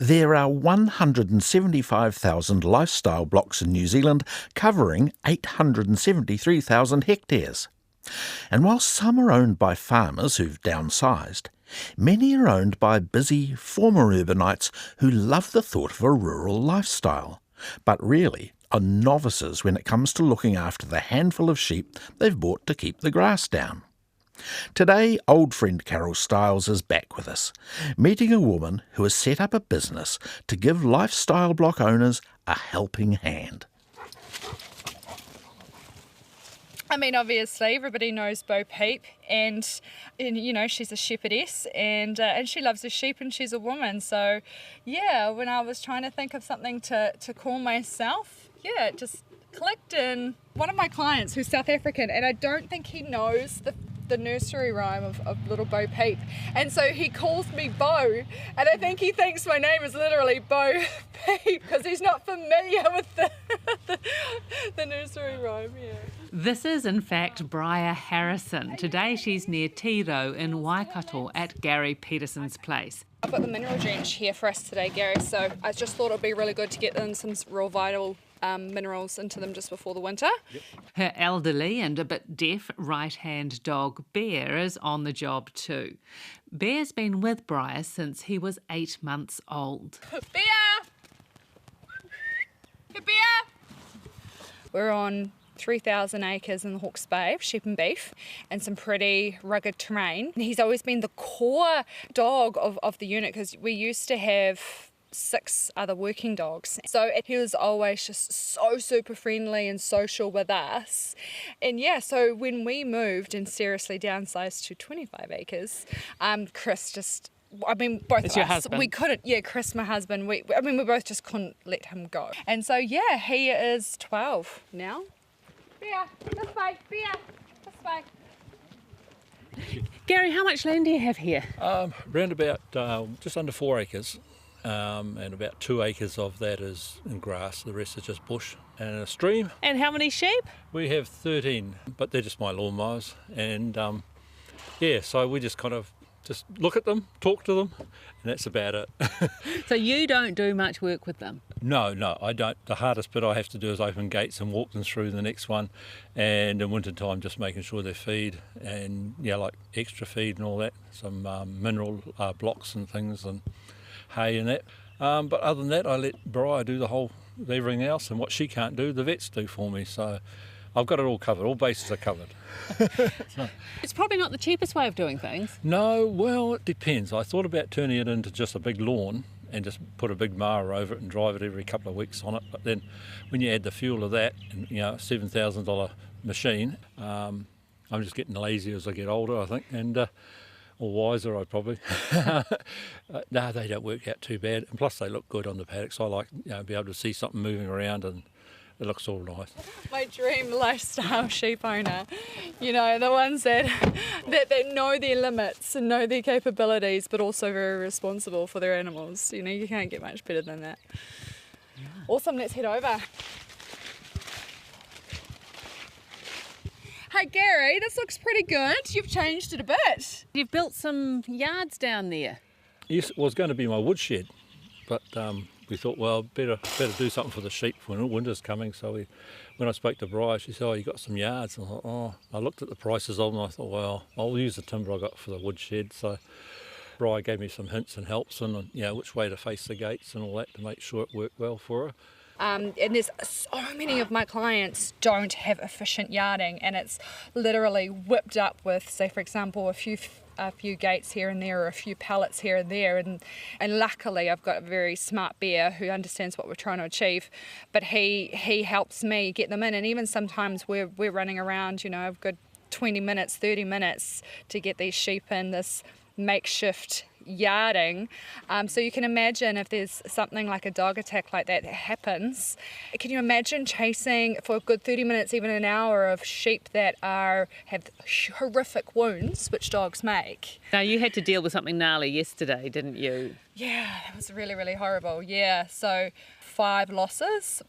There are 175,000 lifestyle blocks in New Zealand covering 873,000 hectares. And while some are owned by farmers who've downsized, many are owned by busy former urbanites who love the thought of a rural lifestyle, but really are novices when it comes to looking after the handful of sheep they've bought to keep the grass down. Today, old friend Carol Stiles is back with us, meeting a woman who has set up a business to give lifestyle block owners a helping hand. I mean, obviously, everybody knows Bo Peep, and you know, she's a shepherdess, and she loves her sheep, and she's a woman. So, yeah, when I was trying to think of something to call myself, yeah, it just clicked. And one of my clients, who's South African, and I don't think he knows the nursery rhyme of little Bo Peep, and so he calls me Bo, and I think he thinks my name is literally Bo Peep because he's not familiar with the nursery rhyme. Yeah. This is in fact Brya Harrison. Today she's near Tiro in Waikato at Gary Peterson's place. I've got the mineral drench here for us today, Gary, so I just thought it would be really good to get in some real vital minerals into them just before the winter. Yep. Her elderly and a bit deaf right-hand dog Bear is on the job too. Bear's been with Brya since he was 8 months old. Bear! Hey, Bear! We're on 3,000 acres in the Hawke's Bay of sheep and beef and some pretty rugged terrain. He's always been the core dog of the unit because we used to have 6 other working dogs. So he was always just so super friendly and social with us. And yeah, so when we moved and seriously downsized to 25 acres, Chris just, I mean, both it's of your us, husband. we couldn't, yeah, Chris, my husband, we both just couldn't let him go. And so yeah, he is 12 now. Bear, this way, Bear, this way. Gary, how much land do you have here? Round about just under 4 acres. And about 2 acres of that is in grass, the rest is just bush and a stream. And how many sheep? We have 13, but they're just my lawnmowers. And yeah, so we just kind of just look at them, talk to them, and that's about it. So you don't do much work with them? No, I don't. The hardest bit I have to do is open gates and walk them through the next one. And in winter time, just making sure they feed and, yeah, like extra feed and all that, some mineral blocks and things and hay and that. But other than that, I let Brya do everything else, and what she can't do, the vets do for me. So I've got it all covered. All bases are covered. It's probably not the cheapest way of doing things. No, well, it depends. I thought about turning it into just a big lawn and just put a big mower over it and drive it every couple of weeks on it. But then when you add the fuel of that, and, you know, $7,000 machine, I'm just getting lazy as I get older, I think, and or wiser, I probably. No, they don't work out too bad, and plus they look good on the paddocks. I like, you know, be able to see something moving around, and it looks all nice. My dream lifestyle sheep owner, you know, the ones that know their limits and know their capabilities, but also very responsible for their animals. You know, you can't get much better than that. Yeah. Awesome, let's head over. Hey Gary, this looks pretty good. You've changed it a bit. You've built some yards down there. Yes, it was going to be my woodshed, but we thought, well, better do something for the sheep when winter's coming. So when I spoke to Brya, she said, "Oh, you got some yards?" And I thought, oh, I looked at the prices of them. And I thought, well, I'll use the timber I got for the woodshed. So Brya gave me some hints and helps, and you know, which way to face the gates and all that to make sure it worked well for her. And there's so many of my clients don't have efficient yarding, and it's literally whipped up with, say for example, a few gates here and there, or a few pallets here and there, and luckily I've got a very smart Bear who understands what we're trying to achieve, but he helps me get them in. And even sometimes we're running around, you know, I've got 20 minutes, 30 minutes to get these sheep in this makeshift yarding. So you can imagine if there's something like a dog attack like that happens, can you imagine chasing for a good 30 minutes, even an hour, of sheep that have horrific wounds, which dogs make? Now, you had to deal with something gnarly yesterday, didn't you? Yeah, that was really, really horrible. Yeah, so 5 losses.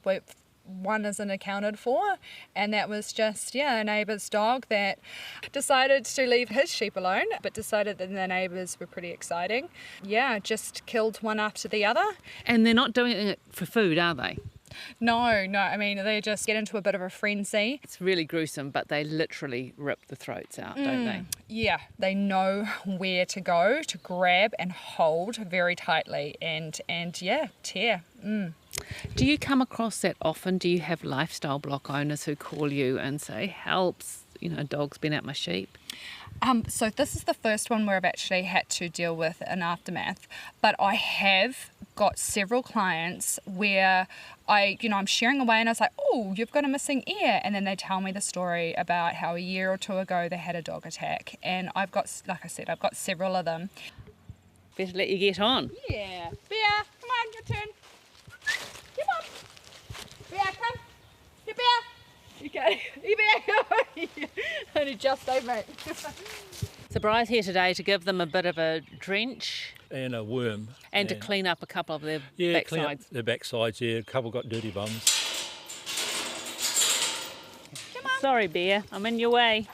one isn't accounted for, and that was just a neighbour's dog that decided to leave his sheep alone, but decided that the neighbours were pretty exciting. Just killed one after the other. And they're not doing it for food, are they? No, I mean, they just get into a bit of a frenzy. It's really gruesome, but they literally rip the throats out, don't they? Yeah, they know where to go to grab and hold very tightly and tear. Do you come across that often? Do you have lifestyle block owners who call you and say, helps, a dog's been at my sheep? So this is the first one where I've actually had to deal with an aftermath, but I have got several clients where I'm shearing away and I was like, oh, you've got a missing ear, and then they tell me the story about how a year or two ago they had a dog attack, and I've got several of them. Better let you get on. Yeah, Bear, come on, your turn. Come on, Bear, come. Here, Bear. Okay, here, Bear. Only just over, mate. So Brya's here today to give them a bit of a drench. And a worm. And to clean up a couple of their backsides. clean up their backsides, a couple got dirty bums. Come on. Sorry, Bear, I'm in your way.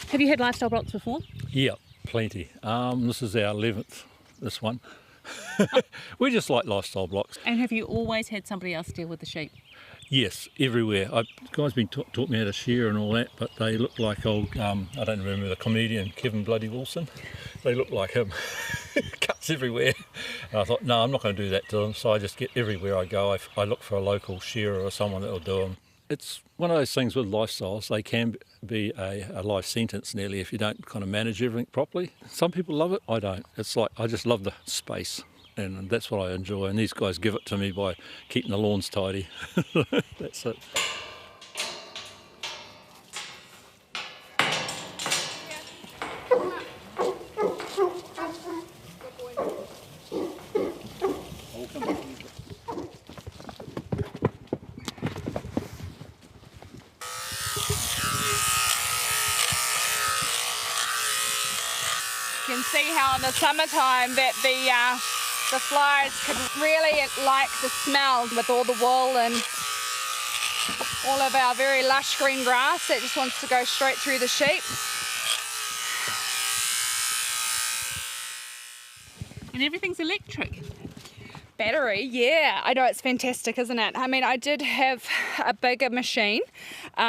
Have you had lifestyle blocks before? Yeah, plenty. This is our 11th, this one. We just like lifestyle blocks. And have you always had somebody else deal with the sheep? Yes, everywhere. Guys been taught me how to shear and all that, but they look like old, I don't remember the comedian, Kevin Bloody Wilson. They look like him. Cuts everywhere. And I thought, no, I'm not going to do that to them, so I just get everywhere I go. I look for a local shearer or someone that will do them. It's one of those things with lifestyles, they can be a life sentence nearly if you don't kind of manage everything properly. Some people love it, I don't. It's like, I just love the space. And that's what I enjoy, and these guys give it to me by keeping the lawns tidy. That's it. You can see how in the summertime that the flies can really like the smell with all the wool and all of our very lush green grass that just wants to go straight through the sheep. And everything's electric. Battery, yeah, I know, it's fantastic, isn't it? I mean, I did have a bigger machine,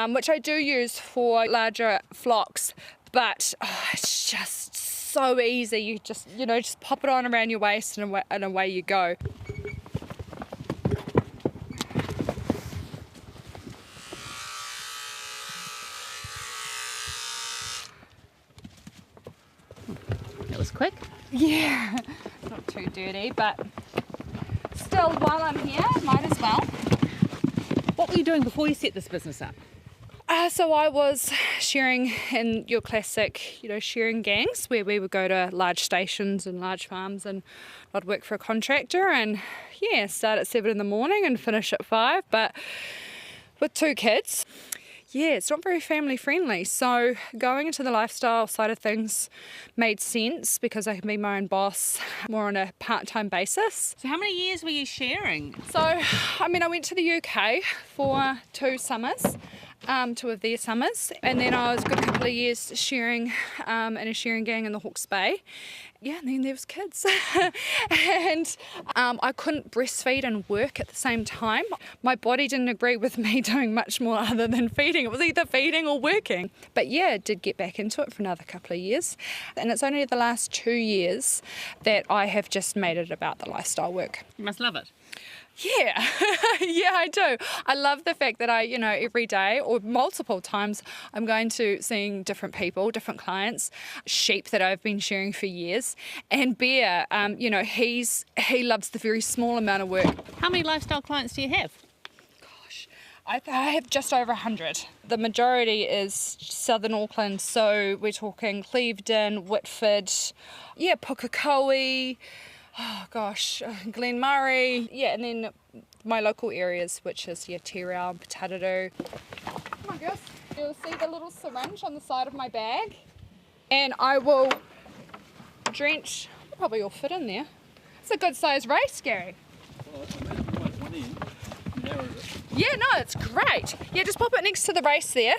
which I do use for larger flocks, but it's just so easy. You just pop it on around your waist and away you go. That was quick. Yeah, not too dirty, but still, while I'm here, might as well. What were you doing before you set this business up? So I was shearing in your classic, shearing gangs where we would go to large stations and large farms, and I'd work for a contractor and start at 7 in the morning and finish at 5, but with 2 kids. Yeah, it's not very family friendly. So going into the lifestyle side of things made sense because I can be my own boss more on a part-time basis. So how many years were you shearing? So, I went to the UK for 2 summers. 2 of their summers, and then I was a good couple of years shearing in a shearing gang in the Hawke's Bay. Yeah, and then there was kids. And I couldn't breastfeed and work at the same time. My body didn't agree with me doing much more other than feeding. It was either feeding or working. But yeah, did get back into it for another couple of years. And it's only the last 2 years that I have just made it about the lifestyle work. You must love it. Yeah, yeah, I do. I love the fact that every day or multiple times I'm going to seeing different people, different clients, sheep that I've been shearing for years. And Bear, he loves the very small amount of work. How many lifestyle clients do you have? Gosh, I have just over 100. The majority is southern Auckland, so we're talking Clevedon, Whitford, Pukekohe, Glen Murray, and then my local areas, which is Te Reo and Potatadoo. Come on, girls. You'll see the little syringe on the side of my bag, and I will drench. Probably all fit in there. It's a good size race, Gary. Well, Now is it? Yeah, no, it's great. Yeah, just pop it next to the race there.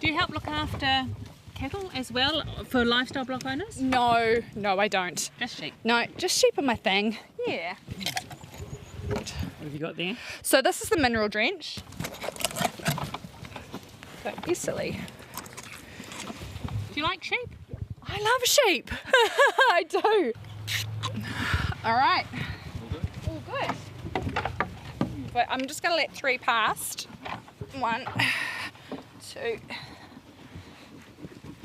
Do you help look after cattle as well for lifestyle block owners? No, I don't. Just sheep. No, just sheep are my thing. Yeah. What have you got there? So this is the mineral drench. Don't be silly. Do you like sheep? I love sheep. I do. All right. All good. But I'm just going to let 3 past. 1, 2,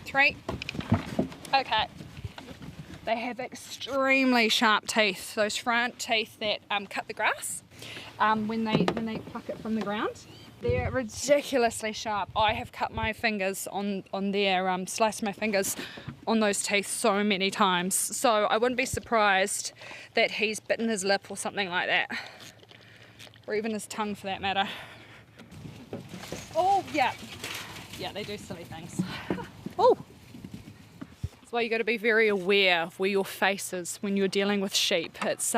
3. Okay. They have extremely sharp teeth. Those front teeth that cut the grass when they pluck it from the ground. They're ridiculously sharp. I have cut my fingers on their, sliced my fingers on those teeth so many times. So I wouldn't be surprised that he's bitten his lip or something like that. Or even his tongue for that matter. Oh, yeah. Yeah, they do silly things. Oh! That's why you got to be very aware of where your face is when you're dealing with sheep. It's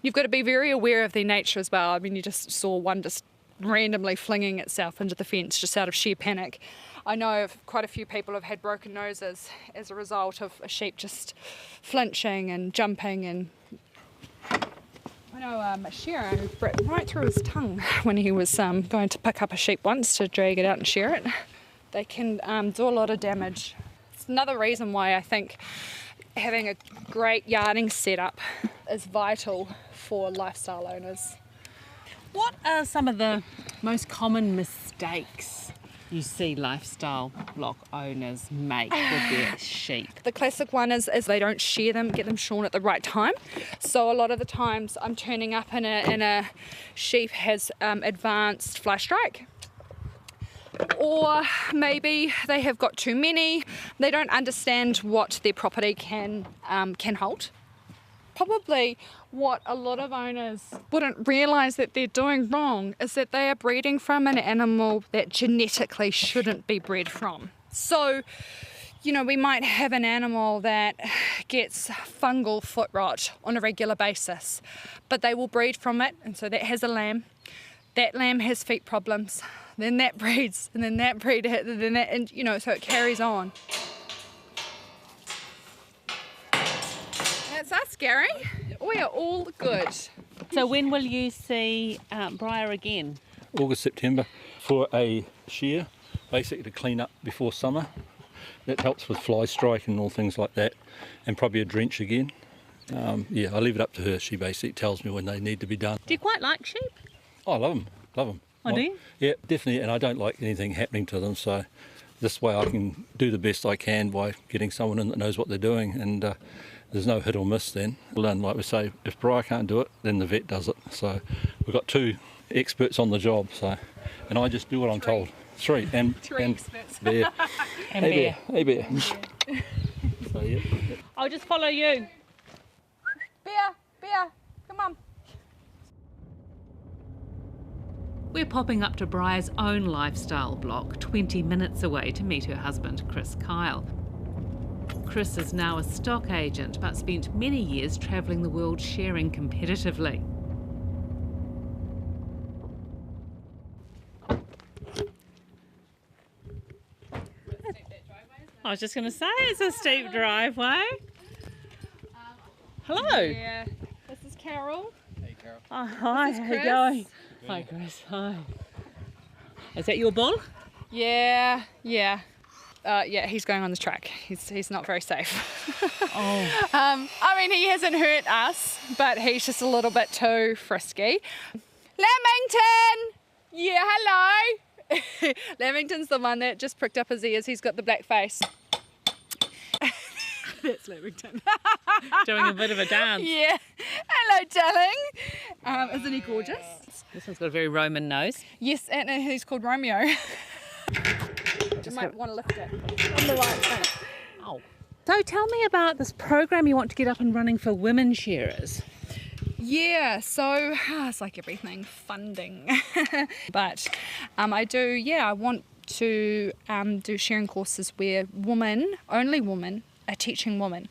you've got to be very aware of their nature as well. I mean, you just saw one just randomly flinging itself into the fence just out of sheer panic. I know of quite a few people have had broken noses as a result of a sheep just flinching and jumping. And I know a shearer who bit right through his tongue when he was going to pick up a sheep once to drag it out and shear it. They can do a lot of damage. It's another reason why I think having a great yarding setup is vital for lifestyle owners. What are some of the most common mistakes you see lifestyle block owners make with their sheep? The classic one is they don't shear them, get them shorn at the right time. So a lot of the times I'm turning up and a sheep has advanced fly strike. Or maybe they have got too many. They don't understand what their property can hold. Probably what a lot of owners wouldn't realise that they're doing wrong is that they are breeding from an animal that genetically shouldn't be bred from. So, you know, we might have an animal that gets fungal foot rot on a regular basis, but they will breed from it, and so that has a lamb. That lamb has feet problems, then that breeds, and then that breed, then that, and you know, so it carries on. That's us, Gary. We are all good. So when will you see Brya again? August, September for a shear, basically to clean up before summer. That helps with fly strike and all things like that, and probably a drench again. Yeah, I leave it up to her. She basically tells me when they need to be done. Do you quite like sheep? Oh, I love them, love them. Oh, do you? Yeah, definitely, and I don't like anything happening to them, so this way I can do the best I can by getting someone in that knows what they're doing, and there's no hit or miss then. And like we say, if Brya can't do it, then the vet does it. So we've got 2 experts on the job, so, and I just do what I'm told. 3, and experts. Bear. And Hey Bear. Bear. Hey Bear. So yeah. I'll just follow you. Bear, come on. We're popping up to Brya's own lifestyle block 20 minutes away to meet her husband, Chris Kyle. Chris is now a stock agent but spent many years travelling the world shearing competitively. I was just going to say it's a steep driveway. Hello. Yeah, this is Carol. Hey Carol. Oh, hi, This is how you Chris. going? Hi, Chris. Hi. Is that your bull? Yeah. Yeah, he's going on the track. He's not very safe. Oh. I mean, he hasn't hurt us, but he's just a little bit too frisky. Lamington! Yeah, hello! Lamington's the one that just pricked up his ears. He's got the black face. That's Lamington. Doing a bit of a dance. Yeah. Hello, darling. Isn't he gorgeous? This one's got a very Roman nose. Yes, and he's called Romeo. You might want to lift it on the right thing. Oh. So tell me about this program you want to get up and running for women shearers. Yeah, so it's like everything, funding. But I want to do sharing courses where only women, are teaching women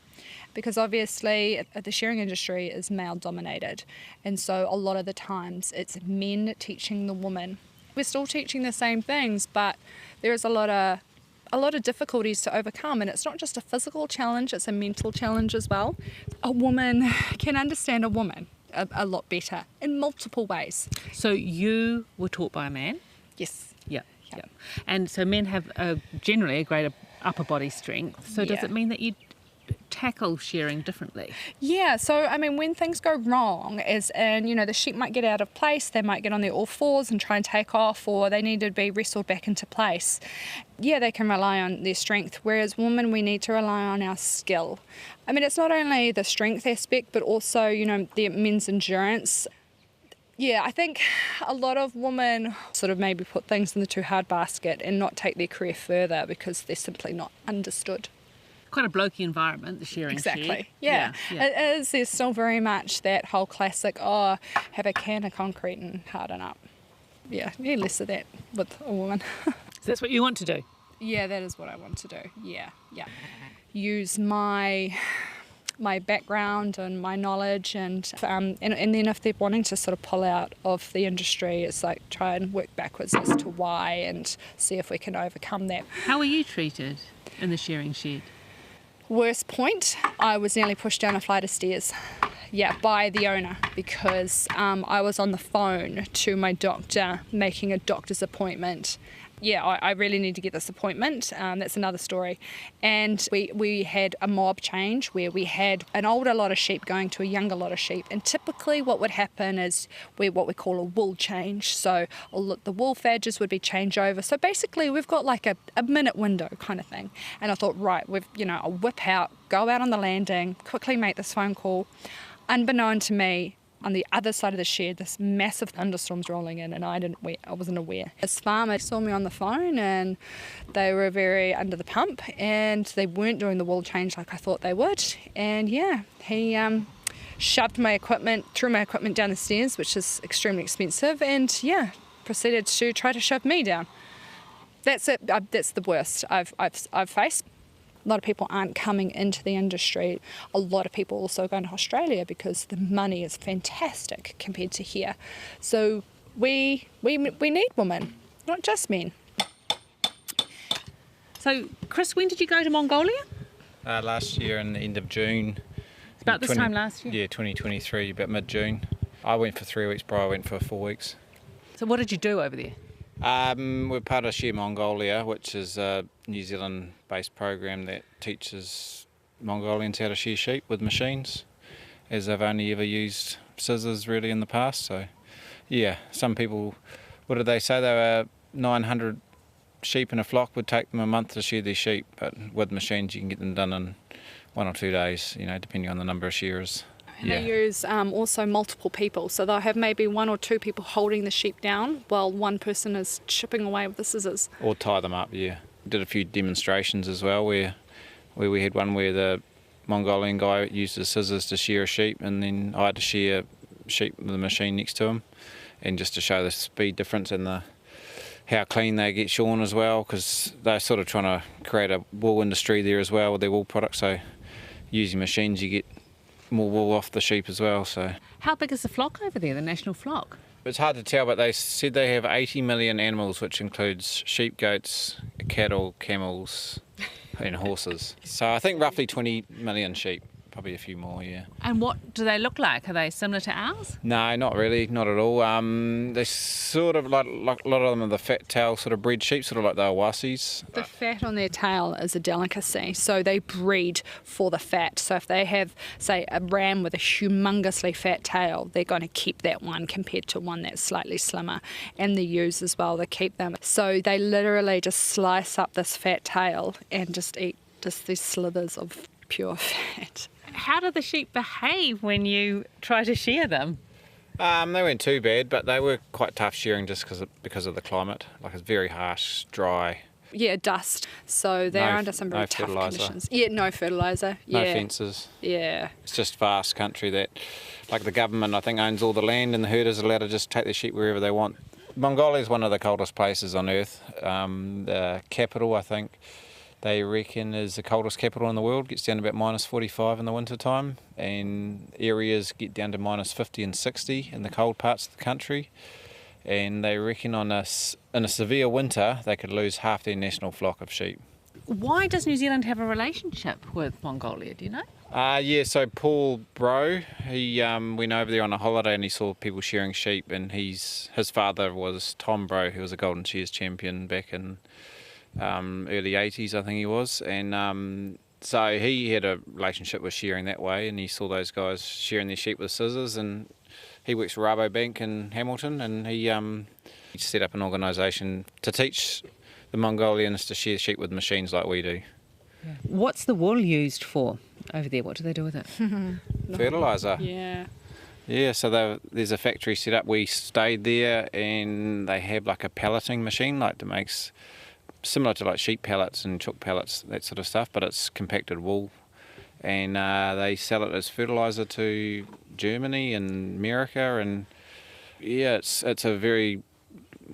because obviously the shearing industry is male dominated, and so a lot of the times it's men teaching the woman. We're still teaching the same things, but there is a lot of difficulties to overcome, and it's not just a physical challenge, it's a mental challenge as well. A woman can understand a woman a lot better in multiple ways. So you were taught by a man? Yes. Yeah. And so men have generally a greater upper body strength. So does it mean that you tackle shearing differently? Yeah, so I mean, when things go wrong, as in, the sheep might get out of place, they might get on their all fours and try and take off, or they need to be wrestled back into place. Yeah, they can rely on their strength, whereas women, we need to rely on our skill. I mean, it's not only the strength aspect, but also, the men's endurance. Yeah, I think a lot of women sort of maybe put things in the too hard basket and not take their career further because they're simply not understood. Quite a blokey environment, the shearing Exactly. shed. Yeah. It is. There's still very much that whole classic, have a can of concrete and harden up. Yeah, less of that with a woman. So that's what you want to do? Yeah, that is what I want to do. Yeah. Use my background and my knowledge, and then if they're wanting to sort of pull out of the industry, it's like try and work backwards as to why and see if we can overcome that. How were you treated in the shearing shed? Worst point, I was nearly pushed down a flight of stairs. Yeah, by the owner, because I was on the phone to my doctor making a doctor's appointment. Yeah, I really need to get this appointment. That's another story. And we had a mob change where we had an older lot of sheep going to a younger lot of sheep. And typically what would happen is what we call a wool change. So the wool fadges would be changed over. So basically we've got like a minute window kind of thing. And I thought, right, I'll whip out, go out on the landing, quickly make this phone call. Unbeknown to me, on the other side of the shed, this massive thunderstorm's rolling in, and I wasn't aware. This farmer saw me on the phone, and they were very under the pump, and they weren't doing the wool change like I thought they would. And yeah, he shoved my equipment, threw my equipment down the stairs, which is extremely expensive, and yeah, proceeded to try to shove me down. That's it. That's the worst I've faced. A lot of people aren't coming into the industry. A lot of people also going to Australia because the money is fantastic compared to here. So we need women, not just men. So, Chris, when did you go to Mongolia? Last year in the end of June. About this time last year? Yeah, 2023, about mid-June. I went for 3 weeks, Brya went for 4 weeks. So what did you do over there? We're part of Shear Mongolia, which is a New Zealand-based program that teaches Mongolians how to shear sheep with machines, as they've only ever used scissors really in the past. So, yeah, some people, what did they say? They were 900 sheep in a flock, would take them a month to shear their sheep, but with machines you can get them done in 1 or 2 days, depending on the number of shearers. And they use also multiple people, so they'll have maybe 1 or 2 people holding the sheep down while one person is chipping away with the scissors. Or tie them up, yeah. Did a few demonstrations as well where we had one where the Mongolian guy used his scissors to shear a sheep, and then I had to shear a sheep with a machine next to him, and just to show the speed difference and how clean they get shorn as well, because they're sort of trying to create a wool industry there as well with their wool products, so using machines you get more wool off the sheep as well. So how big is the flock over there, the national flock? It's hard to tell, but they said they have 80 million animals, which includes sheep, goats, cattle, camels and horses. So I think roughly 20 million sheep, probably a few more, yeah. And what do they look like? Are they similar to ours? No, not really, not at all. They sort of like a lot of them are the fat tail sort of bred sheep, sort of like the Awasis. The fat on their tail is a delicacy, so they breed for the fat. So if they have, say, a ram with a humongously fat tail, they're going to keep that one compared to one that's slightly slimmer. And the ewes as well, they keep them. So they literally just slice up this fat tail and just eat just these slithers of pure fat. How do the sheep behave when you try to shear them? They weren't too bad, but they were quite tough shearing just because of the climate. Like, it's very harsh, dry. Yeah, dust. So they're under some very tough conditions. Yeah, no fertiliser. No fences. Yeah. It's just vast country that, like, the government, I think, owns all the land, and the herders are allowed to just take their sheep wherever they want. Mongolia is one of the coldest places on earth. The capital, I think, they reckon is the coldest capital in the world, gets down to about -45 in the winter time, and areas get down to -50 and 60 in the cold parts of the country. And they reckon in a severe winter they could lose half their national flock of sheep. Why does New Zealand have a relationship with Mongolia, do you know? So Paul Bro, he went over there on a holiday and he saw people shearing sheep, and his father was Tom Bro, who was a Golden Shears champion back in early 80s, I think he was, and so he had a relationship with shearing that way, and he saw those guys shearing their sheep with scissors, and he works for Rabobank in Hamilton, and he set up an organisation to teach the Mongolians to shear sheep with machines like we do. Yeah. What's the wool used for over there? What do they do with it? Fertiliser. Yeah. Yeah, so there's a factory set up. We stayed there, and they have like a pelleting machine, like that makes similar to like sheep pellets and chook pellets, that sort of stuff, but it's compacted wool, and they sell it as fertiliser to Germany and America, and yeah, it's a very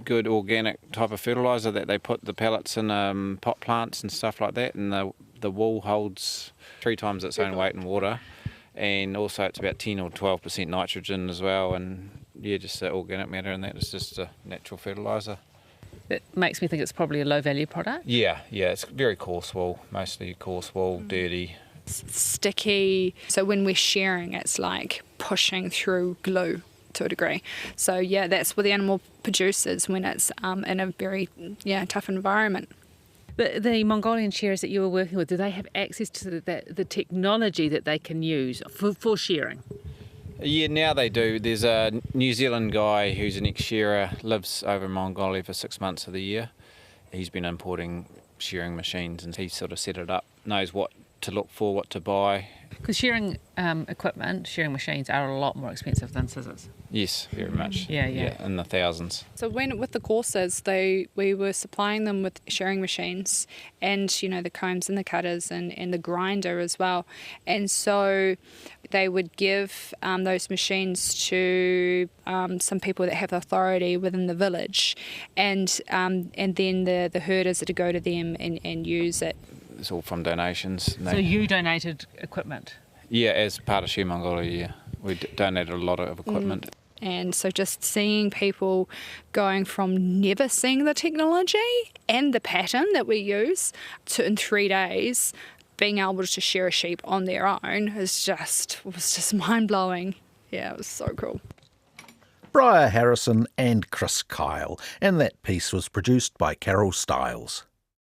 good organic type of fertiliser that they put the pellets in pot plants and stuff like that, and the wool holds 3 times its own weight in water, and also it's about 10 or 12% nitrogen as well, and yeah, just the organic matter, and that is just a natural fertiliser. It makes me think it's probably a low value product. Yeah, it's very coarse wool, mostly coarse wool, dirty. Sticky. So when we're shearing, it's like pushing through glue to a degree. So yeah, that's what the animal produces when it's in a very tough environment. The Mongolian shearers that you were working with, do they have access to the technology that they can use for shearing? Yeah, now they do. There's a New Zealand guy who's an ex-shearer, lives over in Mongolia for 6 months of the year. He's been importing shearing machines, and he sort of set it up, knows what to look for, what to buy. Because shearing equipment, shearing machines are a lot more expensive than scissors. Yes, very much. Yeah, in the thousands. So with the coursers, we were supplying them with shearing machines, and the combs and the cutters and the grinder as well. And so they would give those machines to some people that have authority within the village, and then the herders are to go to them and use it. It's all from donations. So you donated equipment? Yeah, as part of Shear Mongolia, yeah. We donated a lot of equipment. And so just seeing people going from never seeing the technology and the pattern that we use to in 3 days being able to shear a sheep on their own was just mind-blowing. Yeah, it was so cool. Brya Harrison and Chris Kyle, and that piece was produced by Carol Stiles.